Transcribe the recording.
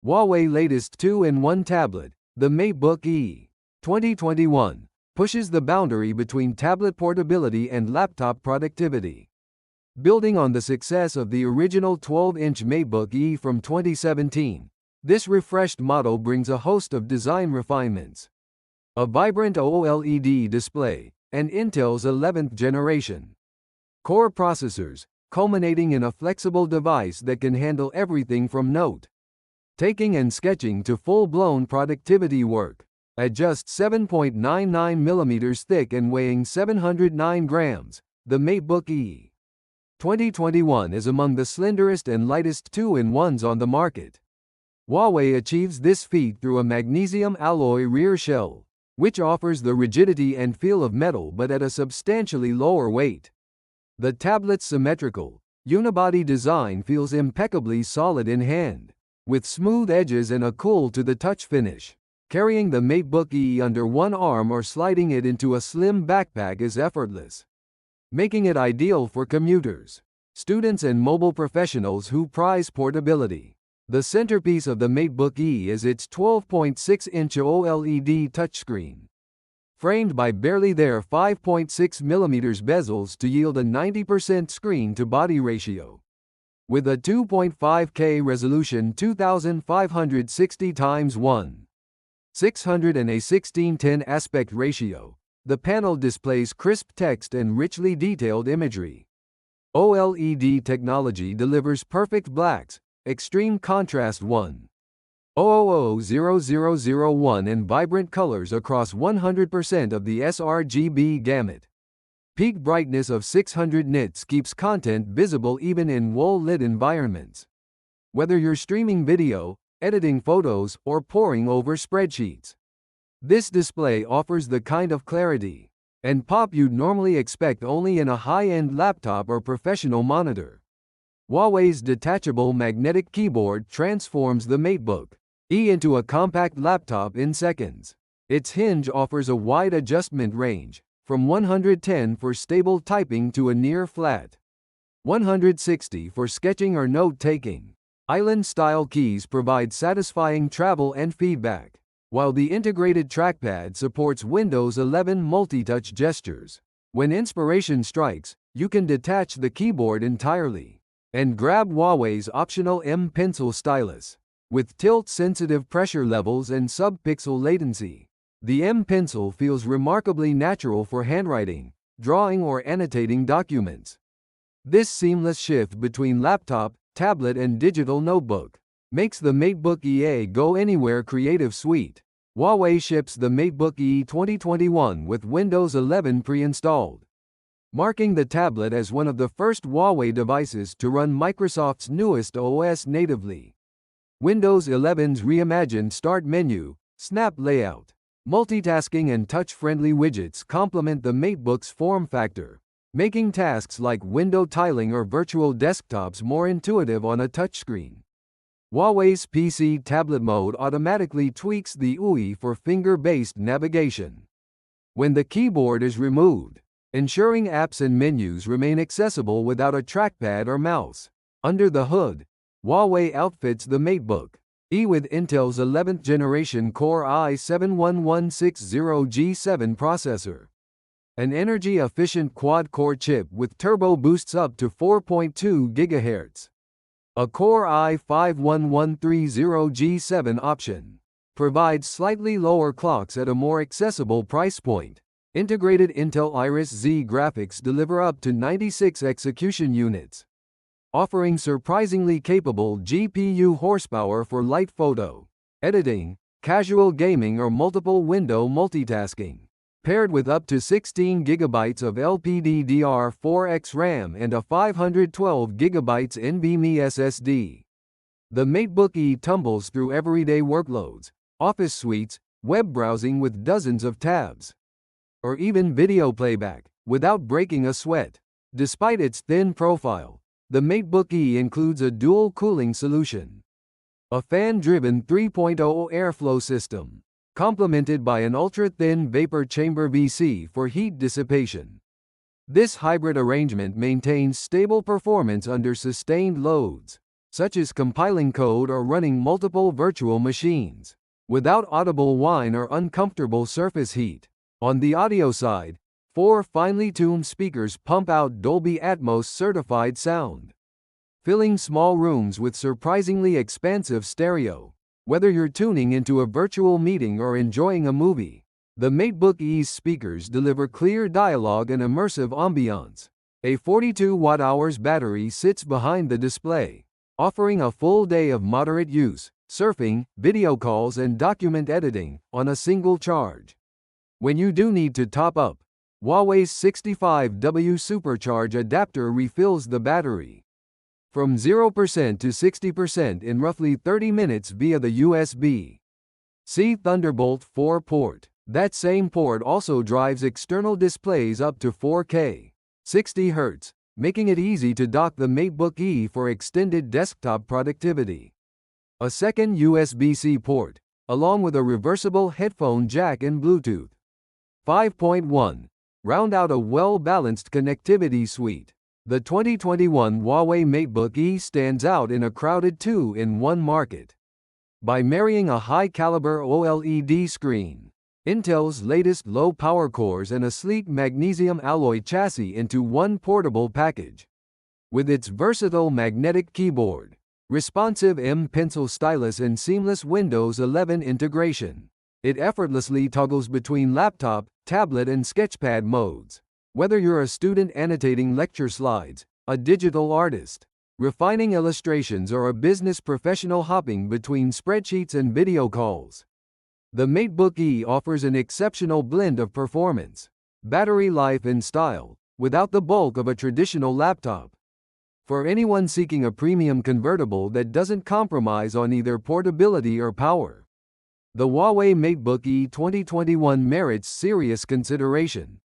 Huawei latest 2-in-1 tablet, the MateBook E 2021, pushes the boundary between tablet portability and laptop productivity. Building on the success of the original 12-inch MateBook E from 2017, this refreshed model brings a host of design refinements. A vibrant OLED display, and Intel's 11th generation core processors, culminating in a flexible device that can handle everything from note-taking and sketching to full-blown productivity work. At just 7.99 mm thick and weighing 709 grams, the MateBook E 2021 is among the slenderest and lightest 2-in-1s on the market. Huawei achieves this feat through a magnesium alloy rear shell, which offers the rigidity and feel of metal but at a substantially lower weight. The tablet's symmetrical, unibody design feels impeccably solid in hand, with smooth edges and a cool-to-the-touch finish. Carrying the MateBook E under one arm or sliding it into a slim backpack is effortless, making it ideal for commuters, students and mobile professionals who prize portability. The centerpiece of the MateBook E is its 12.6-inch OLED touchscreen, framed by barely their 5.6 mm bezels to yield a 90% screen-to-body ratio. With a 2.5K resolution 2560 x 1:600 and a 16:10 aspect ratio, the panel displays crisp text and richly detailed imagery. OLED technology delivers perfect blacks, extreme contrast 1,000,001 and vibrant colors across 100% of the sRGB gamut. Peak brightness of 600 nits keeps content visible even in OLED environments. Whether you're streaming video, editing photos, or poring over spreadsheets, this display offers the kind of clarity and pop you'd normally expect only in a high-end laptop or professional monitor. Huawei's detachable magnetic keyboard transforms the MateBook E into a compact laptop in seconds. Its hinge offers a wide adjustment range, from 110 for stable typing to a near-flat 160 for sketching or note-taking. Island-style keys provide satisfying travel and feedback, while the integrated trackpad supports Windows 11 multi-touch gestures. When inspiration strikes, you can detach the keyboard entirely and grab Huawei's optional M Pencil stylus. With tilt-sensitive pressure levels and sub-pixel latency, the M Pencil feels remarkably natural for handwriting, drawing or annotating documents. This seamless shift between laptop, tablet and digital notebook makes the MateBook E Go Anywhere creative suite. Huawei ships the MateBook E 2021 with Windows 11 pre-installed, marking the tablet as one of the first Huawei devices to run Microsoft's newest OS natively. Windows 11's reimagined start menu, snap layout, multitasking and touch-friendly widgets complement the MateBook's form factor, making tasks like window tiling or virtual desktops more intuitive on a touchscreen. Huawei's PC tablet mode automatically tweaks the UI for finger-based navigation when the keyboard is removed, ensuring apps and menus remain accessible without a trackpad or mouse. Under the hood, Huawei outfits the MateBook E with Intel's 11th generation Core i7-1160G7 processor, an energy-efficient quad-core chip with turbo boosts up to 4.2 GHz. A Core i5-1130G7 option provides slightly lower clocks at a more accessible price point. Integrated Intel Iris Xe graphics deliver up to 96 execution units, offering surprisingly capable GPU horsepower for light photo editing, casual gaming or multiple window multitasking. Paired with up to 16 GB of LPDDR4X RAM and a 512 GB NVMe SSD. The MateBook E tumbles through everyday workloads, office suites, web browsing with dozens of tabs, or even video playback, without breaking a sweat. Despite its thin profile, the MateBook E includes a dual cooling solution, a fan-driven 3.0 airflow system, complemented by an ultra-thin vapor chamber VC for heat dissipation. This hybrid arrangement maintains stable performance under sustained loads. such as compiling code or running multiple virtual machines, without audible whine or uncomfortable surface heat. On the audio side, 4 finely tuned speakers pump out Dolby Atmos certified sound, filling small rooms with surprisingly expansive stereo. Whether you're tuning into a virtual meeting or enjoying a movie, the MateBook E's speakers deliver clear dialogue and immersive ambiance. A 42 watt-hours battery sits behind the display, offering a full day of moderate use, surfing, video calls and document editing, on a single charge. When you do need to top up, Huawei's 65W Supercharge adapter refills the battery from 0% to 60% in roughly 30 minutes via the USB-C Thunderbolt 4 port. That same port also drives external displays up to 4K, 60 Hz, making it easy to dock the MateBook E for extended desktop productivity. A second USB-C port, along with a reversible headphone jack and Bluetooth 5.1, round out a well-balanced connectivity suite. The 2021 Huawei MateBook E stands out in a crowded 2-in-1 market by marrying a high-caliber OLED screen, Intel's latest low-power cores and a sleek magnesium alloy chassis into one portable package. With its versatile magnetic keyboard, responsive M-Pencil stylus and seamless Windows 11 integration, it effortlessly toggles between laptop, tablet and sketchpad modes. Whether you're a student annotating lecture slides, a digital artist refining illustrations or a business professional hopping between spreadsheets and video calls, the MateBook E offers an exceptional blend of performance, battery life and style, without the bulk of a traditional laptop. For anyone seeking a premium convertible that doesn't compromise on either portability or power, the Huawei MateBook E 2021 merits serious consideration.